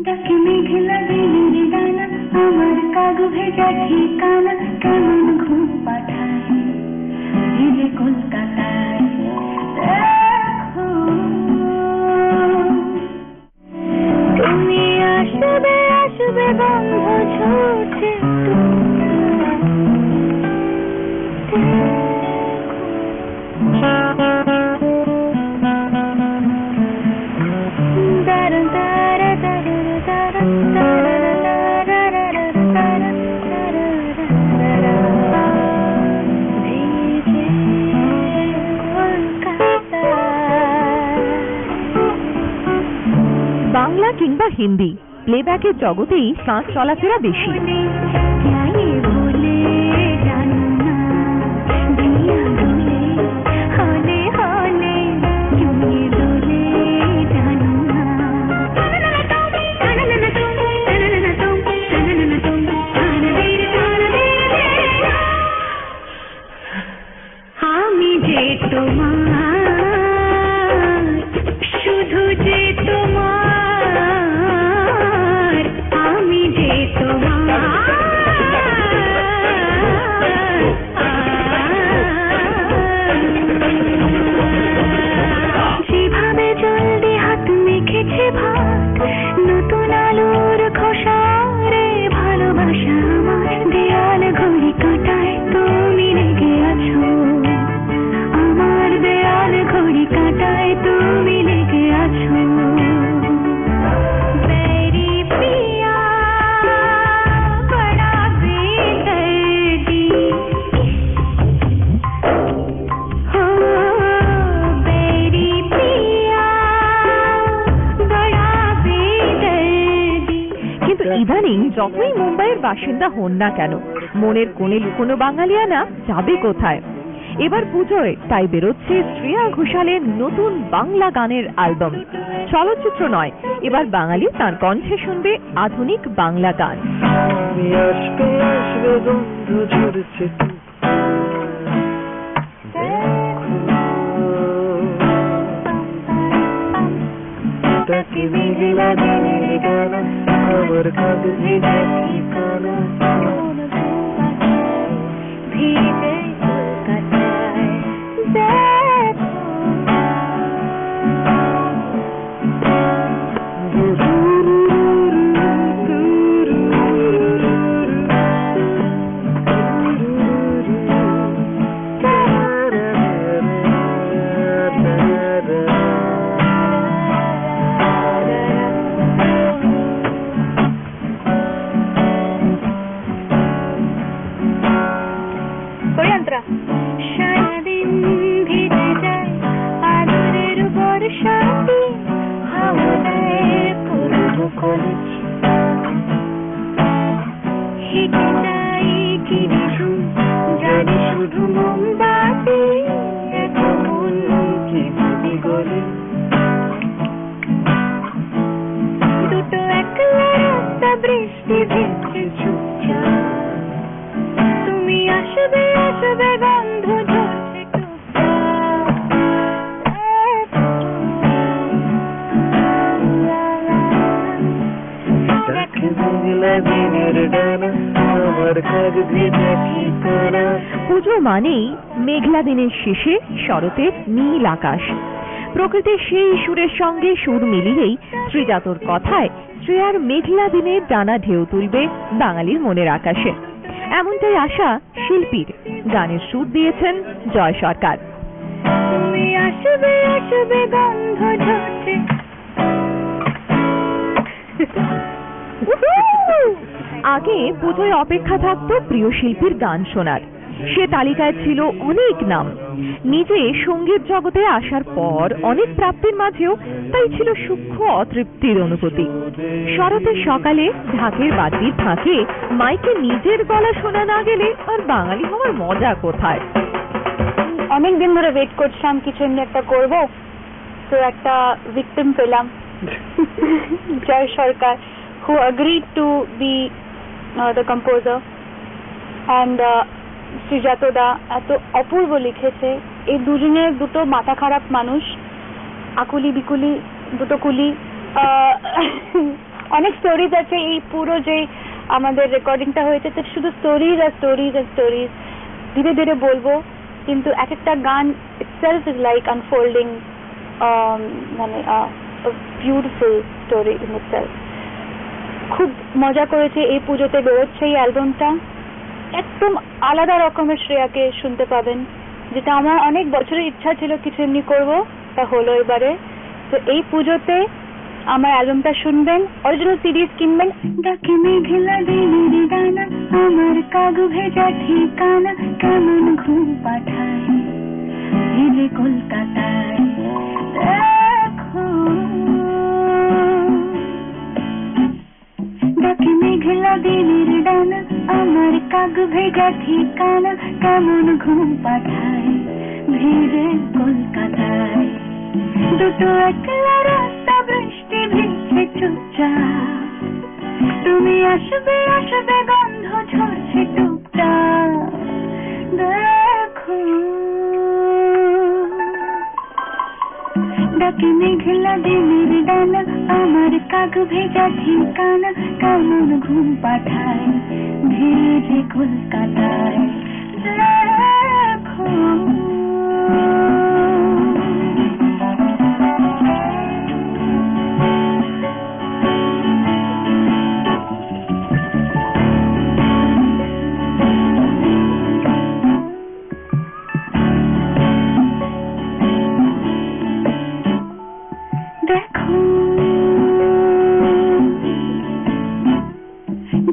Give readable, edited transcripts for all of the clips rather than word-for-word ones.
ডাকে মেঘলা দিনের ডানা, আমার কাগু ভেজা ঠিকানা, কেমন ঘুম পাঠায় এই যে কলকাতায়। দেখো তুমি আসবে আসবে গন্ধ ছুটে, বাংলা কিংবা হিন্দি প্লেব্যাকের জগতেই তাঁর চলাফেরা বেশি। আমি যে তোমার, শুধু যে তোমার, আমি যে তোমার, যেভাবে জলদি হাত মেখেছে ভাত, নতুন আলোর খোসারে ভালোবাসা আমার, দেয়াল ঘড়ি কাঁটায় তুমি লেগে আছো, আমার দেয়াল ঘড়ি কাঁটায় তুমি লেগে আছো। मेरी पिया बड़ा बेदर्दी, हो मेरी पिया बड़ा बेदर्दी। কিন্তু ইদানিং যতই মুম্বাইয়ের বাসিন্দা হন না কেন, মনের কোণে লুকোনো বাঙালিয়ানা যাবে কোথায়? এবার পুজোয় তাই বেরোচ্ছে শ্রেয়া ঘোষালের নতুন বাংলা গানের অ্যালবাম। চলচ্চিত্র নয়, এবার বাঙালি তার কণ্ঠে শুনবে আধুনিক বাংলা গান। সারাদিন ভিজে যায় আদরের বর্ষাতে, হাওয়ায় পুরো কলেজ হেঁটে যাই কিছু, জানি শুধু মোমবাতি, এত মন কিভাবে গড়ে, দুটো একলা রাস্তা বৃষ্টি ভিজছে চুপচাপ, তুমি আসবে আসবে গন্ধ ঝরছে পুজো মানেই মেঘলা দিনের শেষে শরতের নীল আকাশ। প্রকৃতির সেই সুরের সঙ্গে সুর মিলিয়েই শ্রীজাতর কথায় শ্রেয়ার মেঘলা দিনের ডানা ঢেউ তুলবে বাঙালির মনের আকাশে। এমনটাই আশা শিল্পীর। গানের সুর দিয়েছেন জয় সরকার। তুমি আসবে আসবে গন্ধ ঝরছে। আগে পুজোয় অপেক্ষা থাকতো প্রিয় শিল্পীর গান শোনার। সে তালিকায় ছিল অনেক নাম। নিজে সঙ্গীত জগতে আসার পর অনেক প্রাপ্তির মাঝেও তাই ছিল সূক্ষ্ম অতৃপ্তির অনুভূতি। শরতের সকালে ঢাকের বাদ্যির ফাঁকে মাইকে নিজের গলা শোনা না গেলে আর বাঙালি হওয়ার মজা কোথায়? অনেকদিন ধরে ওয়েট করছিলাম কিছু এমনি একটা করবো, তো একটা ভিকটিম পেলাম, জয় সরকার, who agreed to be the composer, and Srijato দা এত অপূর্ব লিখেছে। এই দুজনের দুটো মাথা খারাপ মানুষ, আকুলি বিকুলি দুটো কুলি, অনেক স্টোরিজ আছে এই পুরো যে আমাদের রেকর্ডিংটা হয়েছে, তো শুধু stories are stories are stories, ধীরে ধীরে বলবো, কিন্তু এক একটা গান itself is like unfolding মানে বিউটিফুল স্টোরি ইন itself। খুব মজা করেছে এই পুজোতে বেরোচ্ছে এই অ্যালবামটা, একদম আলাদা রকমের শ্রেয়াকে শুনতে পাবেন, যেটা আমার অনেক বছরের ইচ্ছা ছিল কিছু এমনি করবো, তা হলো এবারে। তো এই পুজোতে আমার অ্যালবামটা শুনবেন, অরিজিনাল সিরিজ কিনবেন। ডাকে মেঘলা দিনের ডানা, আমার কাগু ভেজা ঠিকানা, কেমন ঘুম পাঠায় ভিজে কলকাতায় দেখো। ডাকে মেঘলা দিনের ডানা, আমার কাগু ভেজা ঠিকানা, কেমন ঘুম পাঠায় ভিজে কলকাতায়। দুটো একলা রাস্তা, বৃষ্টি ভিজছে চুপচাপ, তুমি আসবে আসবে গন্ধ ঝরছে টুকটাক দেখো। ডাকে মেঘলা দিনের ডানা, আমার কাগু ভেজা ঠিকানা, কেমন ঘুম পাঠায় ভিজে কলকাতায় দেখো।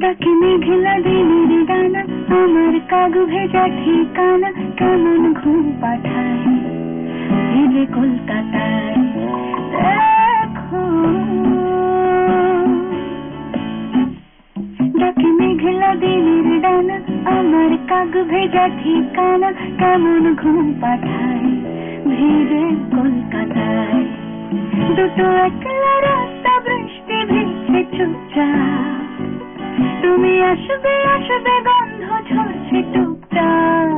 ডাকে মেঘলা দিনের ডানা, আমার কাগু ভেজা ঠিকানা, কেমন ঘুম পাঠায় ভিজে কলকাতায় দেখো। ডাকে মেঘলা দিনের ডানা, আমার কাগু ভেজা ঠিকানা, কেমন ঘুম পাঠায় ভিজে কলকাতায়। দুটো একলা রাস্তা, বৃষ্টি ভিজছে চুপচাপ, তুমি আসবে আসবে গন্ধ ঝরছে টুকটাক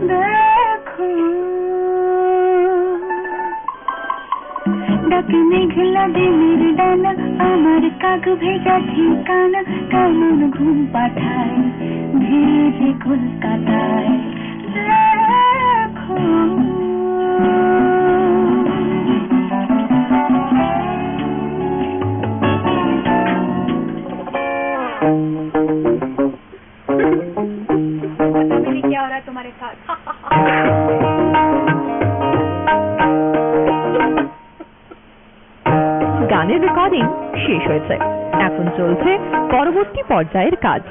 দেখো। ডাকে মেঘলা দিনের ডানা, আমার কাগু ভেজা ঠিকানা, কেমন ঘুম পাঠায় ভিজে কলকাতায় দেখো। क्या हो रहा है तुम्हारे साथ? গানের রেকর্ডিং শেষ হয়েছে, এখন চলছে পরবর্তী পর্যায়ের কাজ।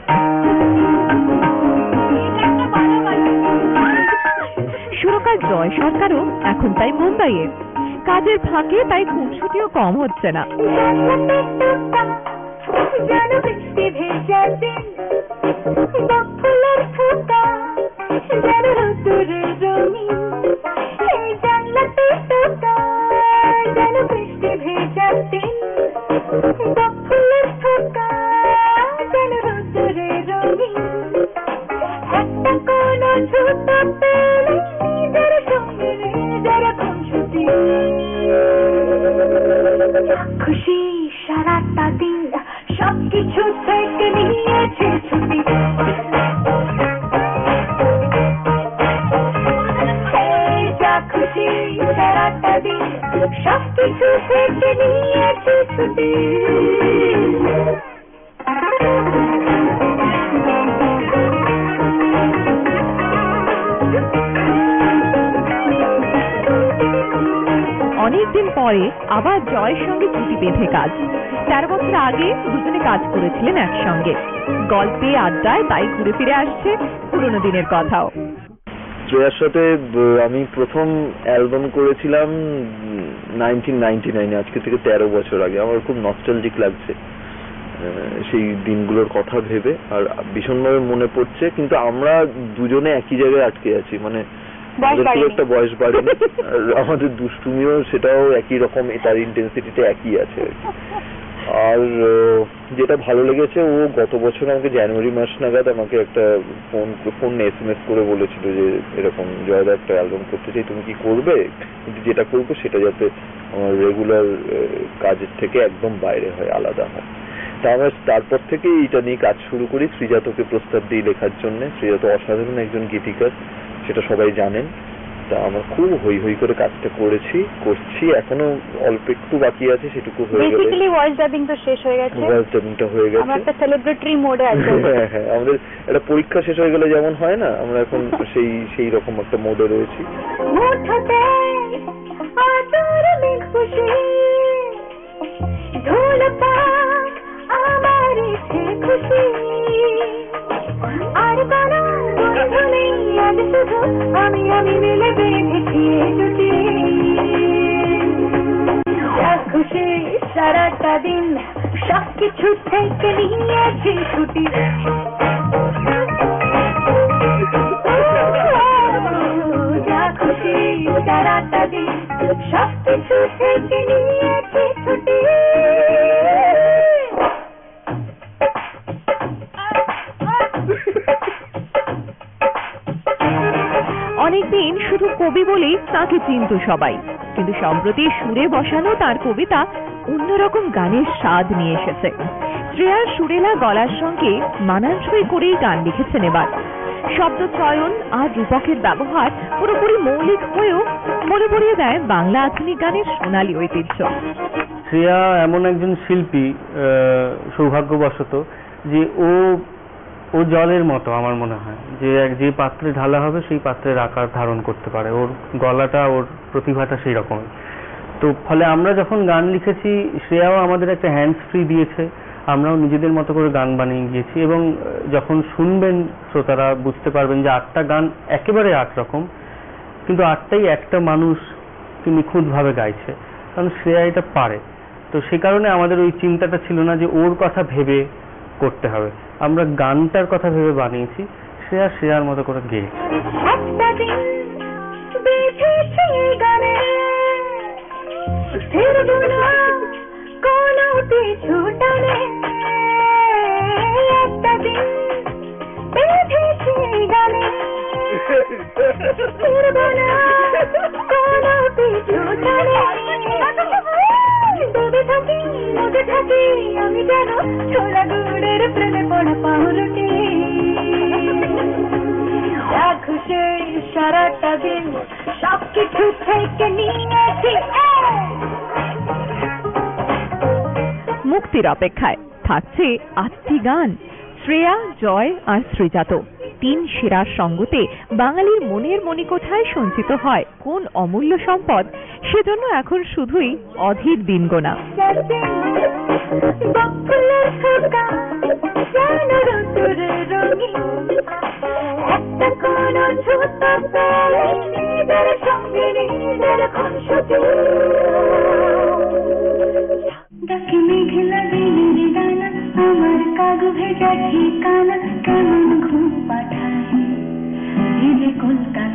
সুরকার জয় সরকারও এখন তাই মুম্বাইয়ে, কাজের ফাঁকে তাই খুনসুটিও কম হচ্ছে না। জানো বৃষ্টি ভেজা দিন, ফুলের ফুটা যেন রোদ্দুরের রঙিন, এই জানলাতে টোটা যেন বৃষ্টি ভেজা দিন, ফুলের ফুটা যেন রোদ্দুরের রঙিন। একটা কোনো ছোটা পেলে নিজের সঙ্গে যারা খুশি খুশি সারাটা দিন, সবকিছু থেকে নিয়েছে ছুটি। যা খুশি সারাটা দিন, সবকিছু থেকে নিয়েছে ছুটি। অনেকদিন পরে আবার জয়ের সঙ্গে জুটি বেঁধে কাজ। 13 বছর আগে দুজনে কাজ করেছিলেন একসঙ্গে, গল্পে আড্ডায় তাই ঘুরে ফিরে আসছে পুরোনো দিনের কথাও। শ্রেয়ার সাথে আমি প্রথম অ্যালবাম করেছিলাম 1999, আজকে থেকে 13 বছর আগে। আমার খুব নস্টালজিক লাগছে সেই দিনগুলোর কথা ভেবে, আর ভীষণভাবে মনে পড়ছে। কিন্তু আমরা দুজনে একই জায়গায় আটকে আছি, মানে খুব একটা বয়স বাড়েনি, আর আমাদের দুষ্টুমিও সেটাও একই রকম, তার ইন্টেন্সিটিটা একই আছে। আর যেটা ভালো লেগেছে, ও গত বছর আমাকে জানুয়ারি মাস নাগাদ আমাকে একটা ফোন SMS করে বলেছিল যে এরকম জয়দা একটা অ্যালবাম করতে চাই, তুমি কি করবে? কিন্তু যেটা করবো সেটা যাতে আমার রেগুলার কাজের থেকে একদম বাইরে হয়, আলাদা হয়। তা আমরা তারপর থেকে এটা নিয়ে কাজ শুরু করি, শ্রীজাতকে প্রস্তাব দিই লেখার জন্য। শ্রীজাত অসাধারণ একজন গীতিকার, সেটা সবাই জানেন। তা আমরা খুব হই হই করে কাজটা করছি, এখনো অল্প একটু বাকি আছে, সেটুকু হয়ে গেলে বেসিক্যালি ভয়েস ডাবিং তো শেষ হয়ে গেছে, ভয়েস ডাবিংটা হয়ে গেছে। আমরা একটা সেলিব্রিটি মোডে আছি। হ্যাঁ হ্যাঁ, আমাদের একটা পরীক্ষা শেষ হয়ে গেলে যেমন হয় না, আমরা এখন সেই রকম একটা মোডে রয়েছি। মুঠোতে আদর में खुशी ঢোল পা আমার ইচ্ছে খুশি আর কোনো বন্ধু নেই আজ শুধু আমি মিলে বেঁধেছি জুটি যা খুশি সারাটা দিন সব কিছু থেকে নিয়েছি ছুটি যা খুশি সারাটা দিন সব কিছু থেকে নিয়েছি ছুটি। অনেকদিন শুধু কবি বলেই তাকে চিনত সবাই, কিন্তু সম্প্রতি সুরে বসানো তার কবিতা অন্যরকম গানের স্বাদ নিয়ে এসেছে। শ্রেয়ার সুরেলা গলার সঙ্গে মানানসই করেই গান লিখেছেন এবার। শব্দ চয়ন আর রূপকের ব্যবহার পুরোপুরি মৌলিক হয়েও মনে পড়িয়ে দেয় বাংলা আধুনিক গানের সোনালী ঐতিহ্য। শ্রেয়া এমন একজন শিল্পী, সৌভাগ্যবশত যে ও জলের মতো আমার মনে হয়, যে পাত্রে ঢালা হবে সেই পাত্রের আকার ধারণ করতে পারে। ওর গলাটা, ওর প্রতিভাটা সেই রকমই। তো ফলে আমরা যখন গান লিখেছি, শ্রেয়াও আমাদের একটা হ্যান্ডস ফ্রি দিয়েছে, আমরাও নিজেদের মতো করে গান বানিয়ে গিয়েছি। এবং যখন শুনবেন শ্রোতারা বুঝতে পারবেন যে 8টা গান একেবারে 8 রকম, কিন্তু 8টাই একটা মানুষ নিখুঁতভাবে গাইছে, কারণ শ্রেয়া এটা পারে। তো সে কারণে আমাদের ওই চিন্তাটা ছিল না যে ওর কথা ভেবে করতে হবে, আমরা গানটার কথা ভেবে বানিয়েছি, শ্রেয়ার মতো করে গেয়ে। একটা দিন বেঁধেছি গানে ফিরবো না কোনো পিছু টানে একটা দিন বেঁধেছি গানে ফিরবো না কোনো পিছু টানে ডুবে থাকি আমি যেন ছোলা গুড়ের প্রেমে পড়া পাউরুটি যা খুশি সারাটা দিন সব কিছু থেকে নিয়েছি। মুক্তির অপেক্ষায় থাকছে 8টি গান। শ্রেয়া, জয় আর শ্রীজাত 3 সেরার সঙ্গতে বাঙালির মনের মণিকোঠায় সঞ্চিত হয় কোন অমূল্য সম্পদ, সেজন্য এখন শুধুই অধীর দিন গোনা। একটা কোন ছুতো পেলে নিজের সঙ্গে নিজের খুনসুটি ডাকে মেঘলা দিনের ডানা আমার কাগু ভেজা ঠিকানা কেমন ঘুম পাঠায় ভিজে কলকাতা